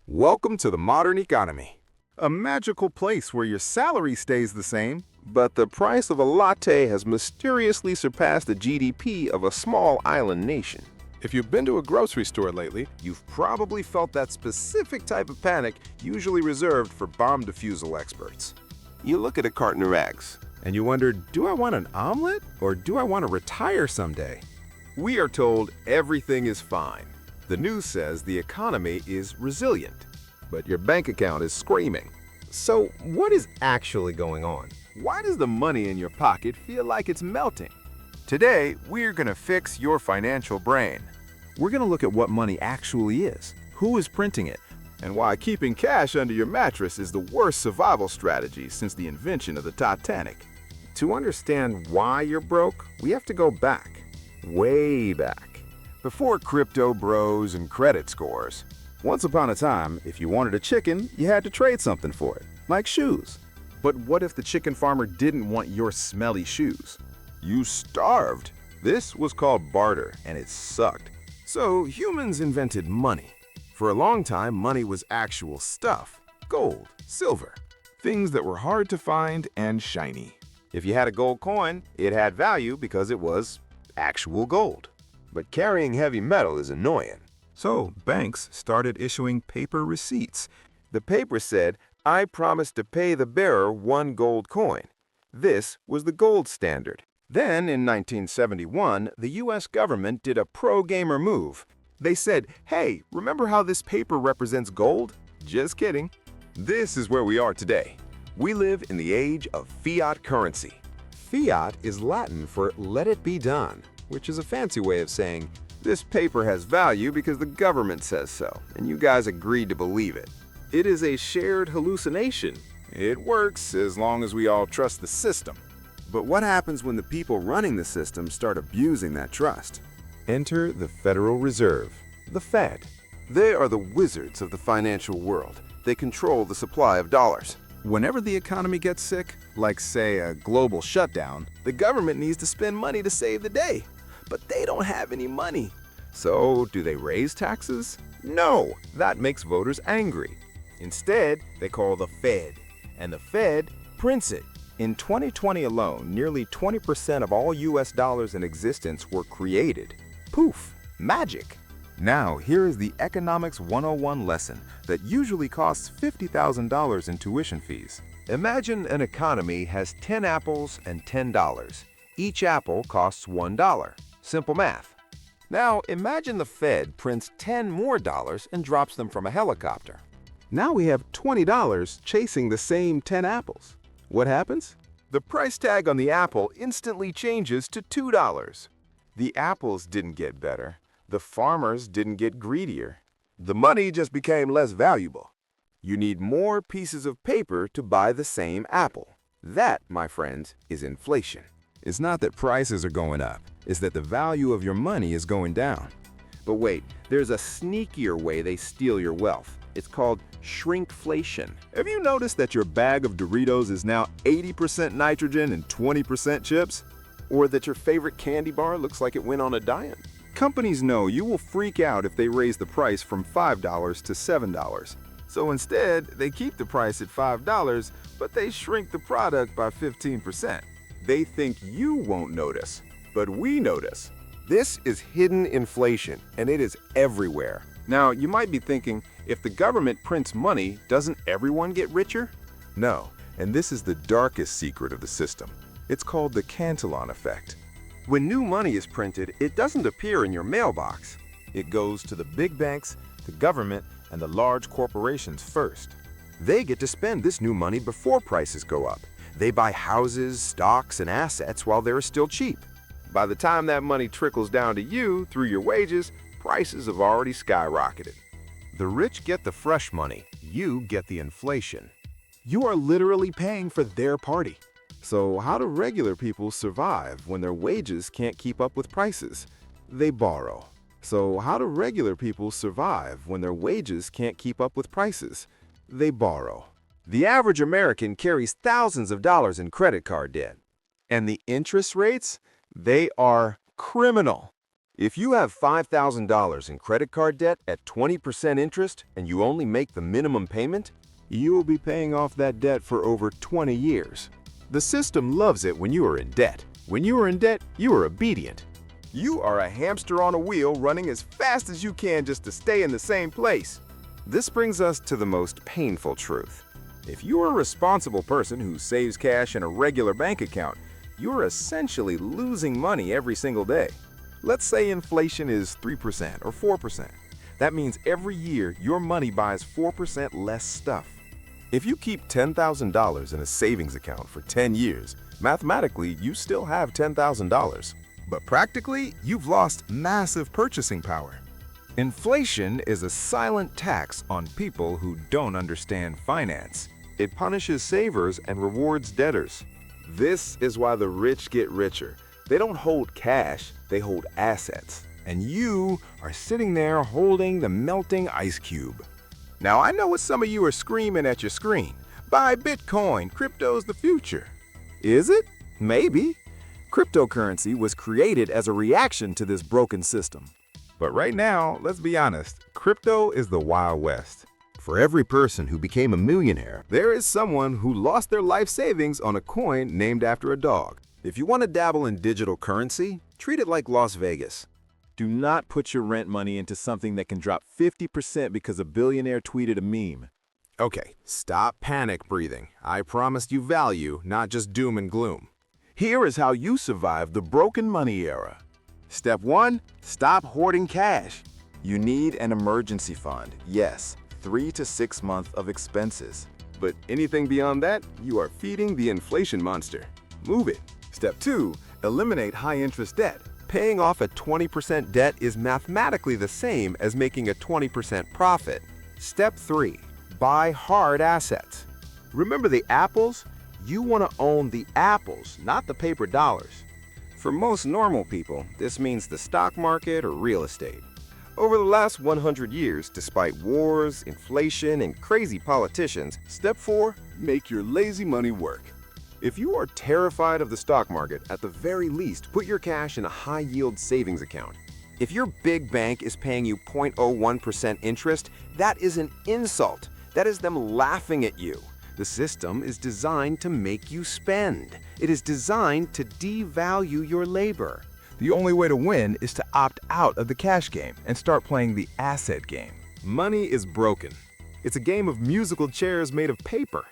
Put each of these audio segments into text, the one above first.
Welcome to the modern economy. A magical place where your salary stays the same. But the price of a latte has mysteriously surpassed the GDP of a small island nation. If you've been to a grocery store lately, you've probably felt that specific type of panic usually reserved for bomb defusal experts. You look at a carton of eggs. And you wonder, do I want an omelet or do I want to retire someday? We are told everything is fine. The news says the economy is resilient, but your bank account is screaming. So what is actually going on? Why does the money in your pocket feel like it's melting? Today, we're going to fix your financial brain. We're going to look at what money actually is, who is printing it, and why keeping cash under your mattress is the worst survival strategy since the invention of the Titanic. To understand why you're broke, we have to go back, way back, before crypto bros and credit scores. Once upon a time, if you wanted a chicken, you had to trade something for it, like shoes. But what if the chicken farmer didn't want your smelly shoes? You starved. This was called barter, and it sucked. So humans invented money. For a long time, money was actual stuff. Gold, silver, things that were hard to find and shiny. If you had a gold coin, it had value because it was actual gold. But carrying heavy metal is annoying. So banks started issuing paper receipts. The paper said, "I promise to pay the bearer 1 gold coin." This was the gold standard. Then, in 1971, the U.S. government did a pro-gamer move. They said, hey, remember how this paper represents gold? Just kidding. This is where we are today. We live in the age of fiat currency. Fiat is Latin for let it be done, which is a fancy way of saying, this paper has value because the government says so, and you guys agreed to believe it. It is a shared hallucination. It works as long as we all trust the system. But what happens when the people running the system start abusing that trust? Enter the Federal Reserve, the Fed. They are the wizards of the financial world. They control the supply of dollars. Whenever the economy gets sick, like say a global shutdown, the government needs to spend money to save the day. But they don't have any money. So do they raise taxes? No, that makes voters angry. Instead, they call the Fed, and the Fed prints it. In 2020 alone, nearly 20% of all US dollars in existence were created. Poof, magic. Now, here is the Economics 101 lesson that usually costs $50,000 in tuition fees. Imagine an economy has 10 apples and $10. Each apple costs $1. Simple math. Now, imagine the Fed prints 10 more dollars and drops them from a helicopter. Now we have $20 chasing the same 10 apples. What happens? The price tag on the apple instantly changes to $2. The apples didn't get better. The farmers didn't get greedier. The money just became less valuable. You need more pieces of paper to buy the same apple. That, my friends, is inflation. It's not that prices are going up. It's that the value of your money is going down. But wait, there's a sneakier way they steal your wealth. It's called shrinkflation. Have you noticed that your bag of Doritos is now 80% nitrogen and 20% chips? Or that your favorite candy bar looks like it went on a diet? Companies know you will freak out if they raise the price from $5 to $7. So instead, they keep the price at $5, but they shrink the product by 15%. They think you won't notice, but we notice. This is hidden inflation, and it is everywhere. Now, you might be thinking, if the government prints money, doesn't everyone get richer? No, and this is the darkest secret of the system. It's called the Cantillon effect. When new money is printed, it doesn't appear in your mailbox. It goes to the big banks, the government, and the large corporations first. They get to spend this new money before prices go up. They buy houses, stocks, and assets while they're still cheap. By the time that money trickles down to you through your wages, prices have already skyrocketed. The rich get the fresh money, you get the inflation. You are literally paying for their party. So how do regular people survive when their wages can't keep up with prices? They borrow. So how do regular people survive when their wages can't keep up with prices? They borrow. The average American carries thousands of dollars in credit card debt. And the interest rates? They are criminal. If you have $5,000 in credit card debt at 20% interest and you only make the minimum payment, you will be paying off that debt for over 20 years. The system loves it when you are in debt. When you are in debt, you are obedient. You are a hamster on a wheel running as fast as you can just to stay in the same place. This brings us to the most painful truth. If you are a responsible person who saves cash in a regular bank account, you are essentially losing money every single day. Let's say inflation is 3% or 4%. That means every year your money buys 4% less stuff. If you keep $10,000 in a savings account for 10 years, mathematically you still have $10,000. But practically, you've lost massive purchasing power. Inflation is a silent tax on people who don't understand finance. It punishes savers and rewards debtors. This is why the rich get richer. They don't hold cash, they hold assets. And you are sitting there holding the melting ice cube. Now I know what some of you are screaming at your screen. Buy Bitcoin, crypto's the future. Is it? Maybe. Cryptocurrency was created as a reaction to this broken system. But right now, let's be honest, crypto is the Wild West. For every person who became a millionaire, there is someone who lost their life savings on a coin named after a dog. If you want to dabble in digital currency, treat it like Las Vegas. Do not put your rent money into something that can drop 50% because a billionaire tweeted a meme. Okay, stop panic breathing. I promised you value, not just doom and gloom. Here is how you survive the broken money era. Step 1, stop hoarding cash. You need an emergency fund. Yes, 3 to 6 months of expenses. But anything beyond that, you are feeding the inflation monster. Move it. Step 2, eliminate high-interest debt. Paying off a 20% debt is mathematically the same as making a 20% profit. Step 3, buy hard assets. Remember the apples? You want to own the apples, not the paper dollars. For most normal people, this means the stock market or real estate. Over the last 100 years, despite wars, inflation, and crazy politicians, Step 4, make your lazy money work. If you are terrified of the stock market, at the very least, put your cash in a high-yield savings account. If your big bank is paying you 0.01% interest, that is an insult. That is them laughing at you. The system is designed to make you spend. It is designed to devalue your labor. The only way to win is to opt out of the cash game and start playing the asset game. Money is broken. It's a game of musical chairs made of paper.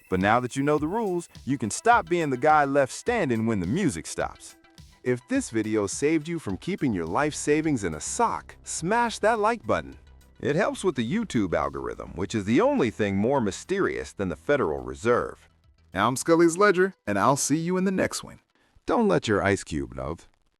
But now that you know the rules, you can stop being the guy left standing when the music stops. If this video saved you from keeping your life savings in a sock, smash that like button. It helps with the YouTube algorithm, which is the only thing more mysterious than the Federal Reserve. I'm Scully's Ledger, and I'll see you in the next one. Don't let your ice cube, love.